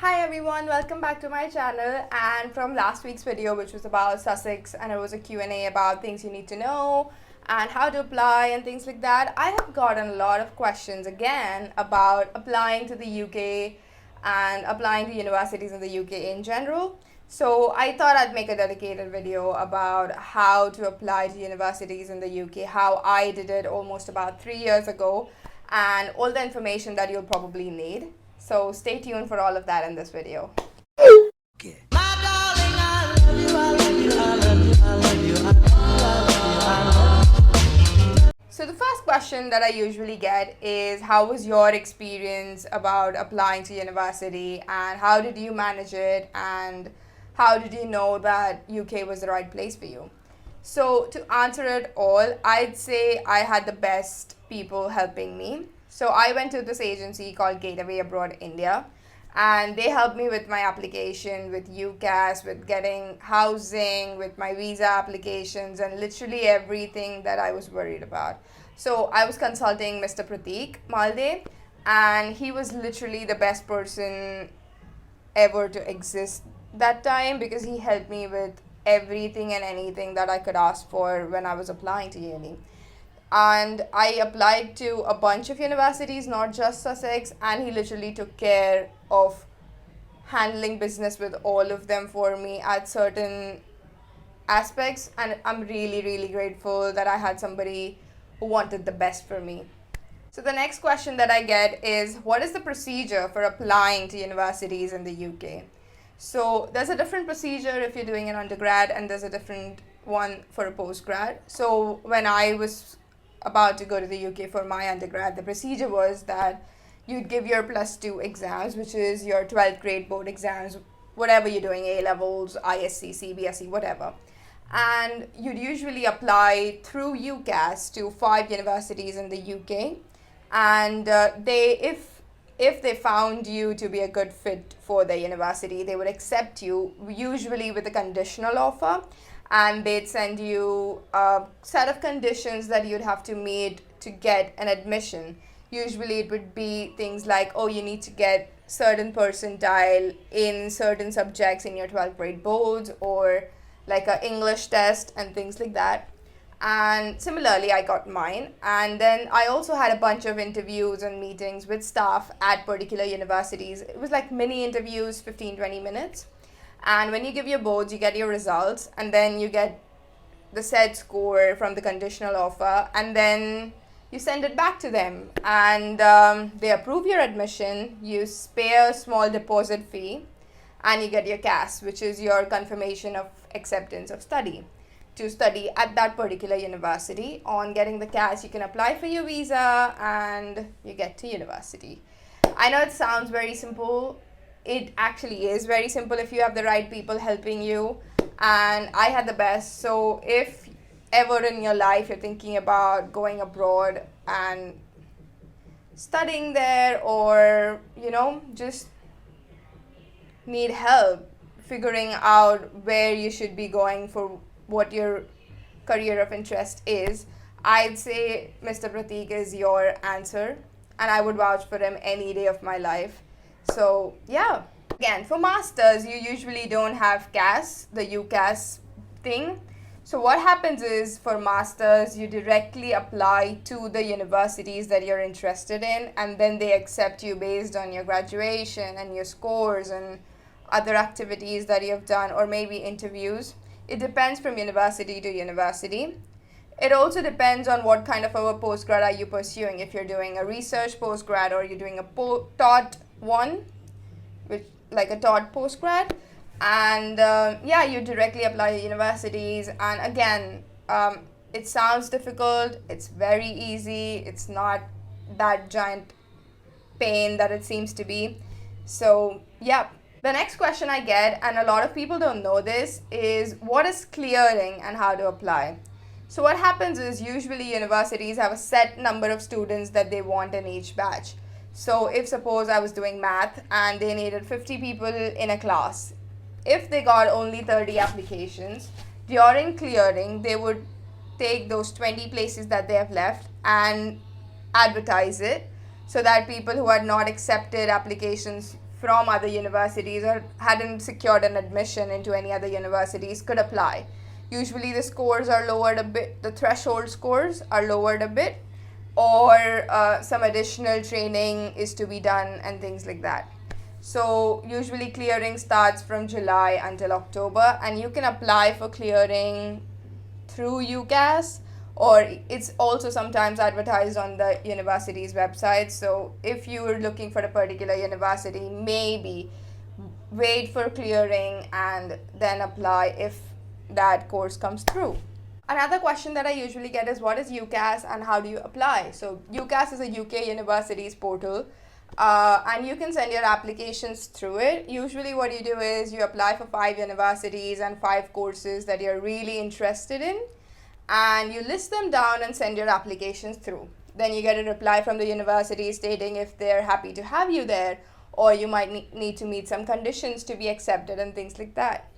Hi everyone, welcome back to my channel. And from last week's video, which was about Sussex, and it was a Q&A about things you need to know and how to apply and things like that, I have gotten a lot of questions again about applying to the UK and applying to universities in the UK in general. So I thought I'd make a dedicated video about how to apply to universities in the UK, how I did it almost about 3 years ago, and all the information that you'll probably need. So stay tuned for all of that in this video. Okay. So the first question that I usually get is, how was your experience about applying to university and how did you manage it and how did you know that UK was the right place for you? So to answer it all, I'd say I had the best people helping me. So I went to this agency called GateAway Abroad India, and they helped me with my application, with Ucas, with getting housing, with my visa applications, and literally everything that I was worried about. So I was consulting Mr. Pratik Malde, and he was literally the best person ever to exist that time because he helped me with everything and anything that I could ask for when I was applying to uni. And I applied to a bunch of universities, not just Sussex, and he literally took care of handling business with all of them for me at certain aspects. And I'm really, really grateful that I had somebody who wanted the best for me. So the next question that I get is, what is the procedure for applying to universities in the UK? So there's a different procedure if you're doing an undergrad, and there's a different one for a postgrad. So when I was about to go to the UK for my undergrad, the procedure was that you'd give your +2 exams, which is your 12th grade board exams, whatever you're doing, A levels, ISC, CBSE, whatever. And you'd usually apply through Ucas to 5 universities in the UK, and if they found you to be a good fit for the university, they would accept you, usually with a conditional offer, and they'd send you a set of conditions that you'd have to meet to get an admission. Usually it would be things like, oh, you need to get certain percentile in certain subjects in your 12th grade boards, or like an English test and things like that. And similarly, I got mine. And then I also had a bunch of interviews and meetings with staff at particular universities. It was like mini interviews, 15-20 minutes. And when you give your boards, you get your results, and then you get the said score from the conditional offer, and then you send it back to them, and they approve your admission. You pay a small deposit fee, and you get your CAS, which is your confirmation of acceptance of study, to study at that particular university. On getting the CAS, you can apply for your visa and you get to university. I know it sounds very simple. It actually is very simple if you have the right people helping you, and I had the best. So if ever in your life you're thinking about going abroad and studying there, or just need help figuring out where you should be going for what your career of interest is, I'd say Mr. Pratik is your answer, and I would vouch for him any day of my life. So yeah, again, for masters you usually don't have CAS, the UCAS thing. So what happens is, for masters you directly apply to the universities that you're interested in, and then they accept you based on your graduation and your scores and other activities that you've done, or maybe interviews. It depends from university to university. It also depends on what kind of a postgrad are you pursuing. If you're doing a research postgrad, or you're doing a taught one, which like a taught postgrad, and yeah, you directly apply to universities. And again, it sounds difficult. It's very easy. It's not that giant pain that it seems to be. So yeah. The next question I get, and a lot of people don't know this, is what is clearing and how to apply. So what happens is, usually universities have a set number of students that they want in each batch. So if suppose I was doing math and they needed 50 people in a class, if they got only 30 applications, during clearing they would take those 20 places that they have left and advertise it, so that people who had not accepted applications from other universities or hadn't secured an admission into any other universities could apply. Usually the scores are lowered a bit, the threshold scores are lowered a bit, or some additional training is to be done and things like that. So usually clearing starts from July until October, and you can apply for clearing through Ucas, or it's also sometimes advertised on the university's website. So if you were looking for a particular university, maybe wait for clearing and then apply if that course comes through. Another question that I usually get is, what is Ucas and how do you apply? So Ucas is a UK universities portal, and you can send your applications through it. Usually what you do is you apply for 5 universities and 5 courses that you're really interested in, and you list them down and send your applications through. Then you get a reply from the university stating if they're happy to have you there, or you might need to meet some conditions to be accepted and things like that.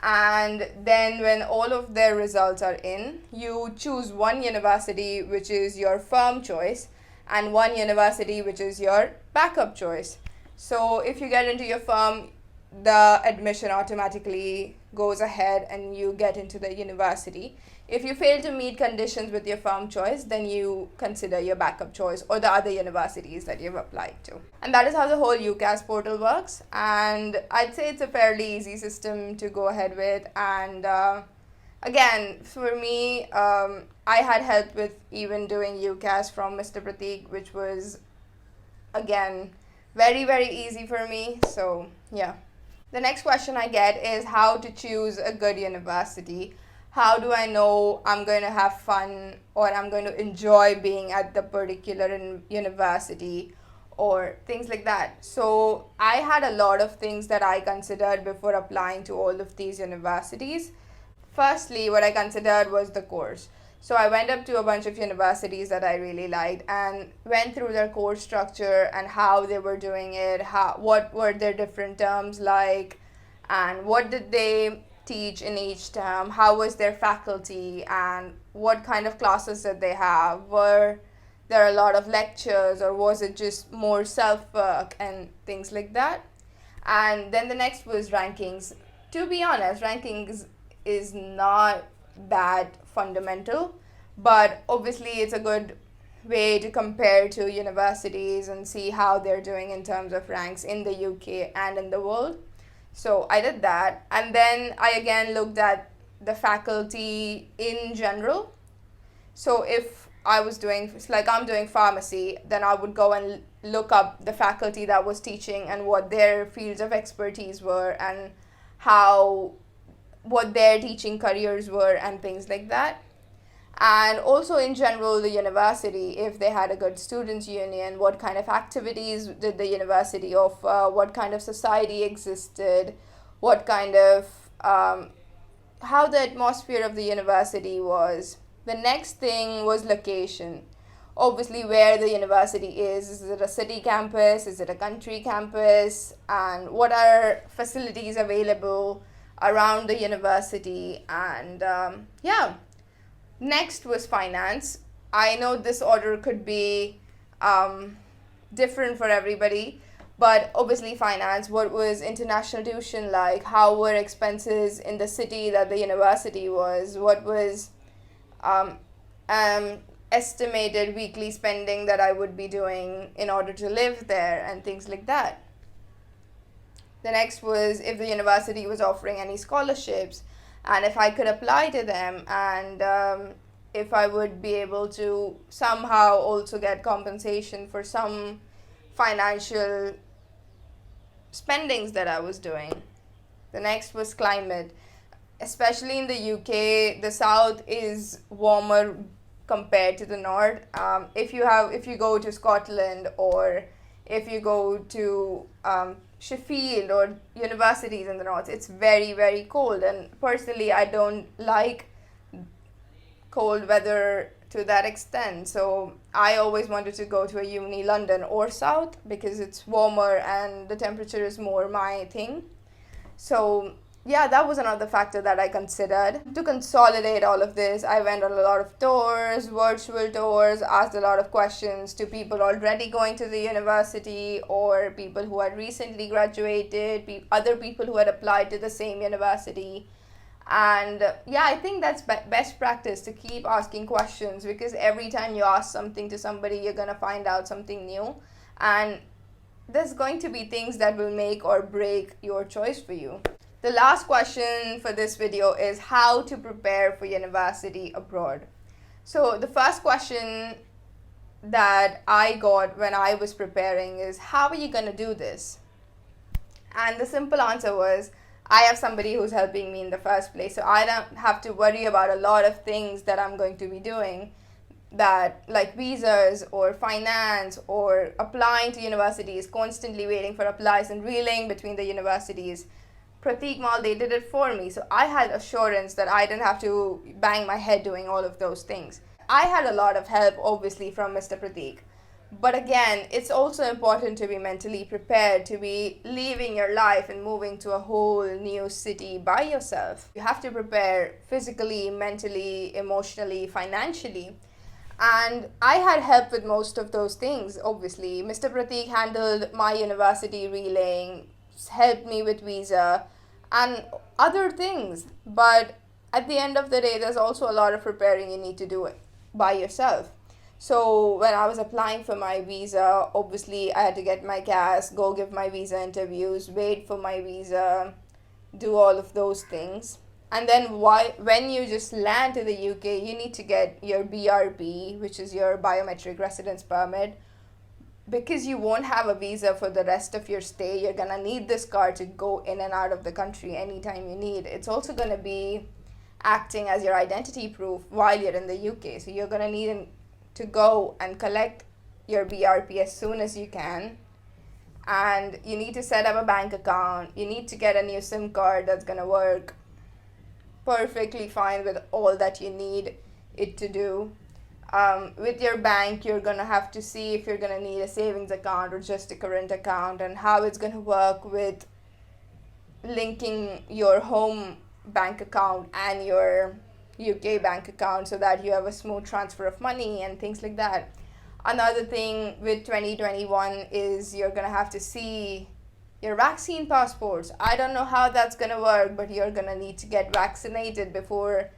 And then when all of their results are in, you choose one university which is your firm choice and one university which is your backup choice. So if you get into your firm, the admission automatically goes ahead and you get into the university. If you fail to meet conditions with your firm choice, then you consider your backup choice or the other universities that you've applied to. And that is how the whole Ucas portal works. And I'd say it's a fairly easy system to go ahead with. And again, for me, I had help with even doing Ucas from Mr. Pratik, which was, again, very, very easy for me. So, yeah. The next question I get is how to choose a good university. How do I know I'm going to have fun or I'm going to enjoy being at the particular university or things like that? So I had a lot of things that I considered before applying to all of these universities. Firstly, what I considered was the course. So I went up to a bunch of universities that I really liked and went through their course structure and how they were doing it, what were their different terms like, and what did they teach in each term, how was their faculty, and what kind of classes did they have. Were there a lot of lectures or was it just more self-work and things like that? And then the next was rankings. To be honest, rankings is not that fundamental, but obviously it's a good way to compare to universities and see how they're doing in terms of ranks in the UK and in the world. So I did that, and then I again looked at the faculty in general. So if I was doing, like I'm doing pharmacy, then I would go and look up the faculty that was teaching and what their fields of expertise were and what their teaching careers were and things like that. And also in general, the university, if they had a good students union, what kind of activities did the university offer, what kind of society existed, what kind of how the atmosphere of the university was. The next thing was location. Obviously, where the university is it a city campus, is it a country campus, and what are facilities available around the university. And yeah. Next was finance. I know this order could be different for everybody, but obviously finance, what was international tuition like, how were expenses in the city that the university was, what was estimated weekly spending that I would be doing in order to live there and things like that. The next was if the university was offering any scholarships and if I could apply to them, and if I would be able to somehow also get compensation for some financial spendings that I was doing. The next was climate. Especially in the UK, the south is warmer compared to the north. If you go to Scotland or if you go to Sheffield or universities in the north, it's very, very cold, and personally I don't like cold weather to that extent, so I always wanted to go to a uni London or south because it's warmer and the temperature is more my thing. So yeah, that was another factor that I considered. To consolidate all of this, I went on a lot of tours, virtual tours, asked a lot of questions to people already going to the university or people who had recently graduated, other people who had applied to the same university. And yeah, I think that's best practice, to keep asking questions, because every time you ask something to somebody, you're going to find out something new. And there's going to be things that will make or break your choice for you. The last question for this video is how to prepare for university abroad. So the first question that I got when I was preparing is, how are you going to do this? And the simple answer was, I have somebody who's helping me in the first place, so I don't have to worry about a lot of things that I'm going to be doing, that like visas or finance or applying to universities, constantly waiting for applies and reeling between the universities. Pratik Malde did it for me, so I had assurance that I didn't have to bang my head doing all of those things. I had a lot of help, obviously, from Mr. Pratik. But again, it's also important to be mentally prepared to be leaving your life and moving to a whole new city by yourself. You have to prepare physically, mentally, emotionally, financially. And I had help with most of those things, obviously. Mr. Pratik handled my university relaying, helped me with visa and other things. But at the end of the day, there's also a lot of preparing you need to do it by yourself. So when I was applying for my visa, obviously I had to get my gas, go give my visa interviews, wait for my visa, do all of those things. And then when you just land to the UK, you need to get your BRP, which is your biometric residence permit. Because you won't have a visa for the rest of your stay, you're going to need this card to go in and out of the country anytime you need. It's also going to be acting as your identity proof while you're in the UK. So you're going to need to go and collect your BRP as soon as you can. And you need to set up a bank account. You need to get a new SIM card that's going to work perfectly fine with all that you need it to do. With your bank, you're going to have to see if you're going to need a savings account or just a current account, and how it's going to work with linking your home bank account and your UK bank account so that you have a smooth transfer of money and things like that. Another thing with 2021 is you're going to have to see your vaccine passports. I don't know how that's going to work, but you're going to need to get vaccinated before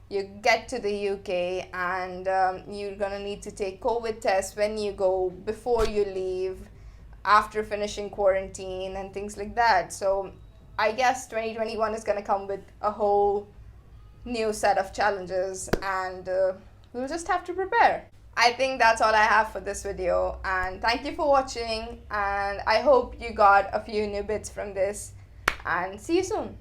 you get to the UK, and you're going to need to take COVID tests when you go, before you leave, after finishing quarantine and things like that. So I guess 2021 is going to come with a whole new set of challenges, and we'll just have to prepare. I think that's all I have for this video, and thank you for watching, and I hope you got a few new bits from this, and see you soon.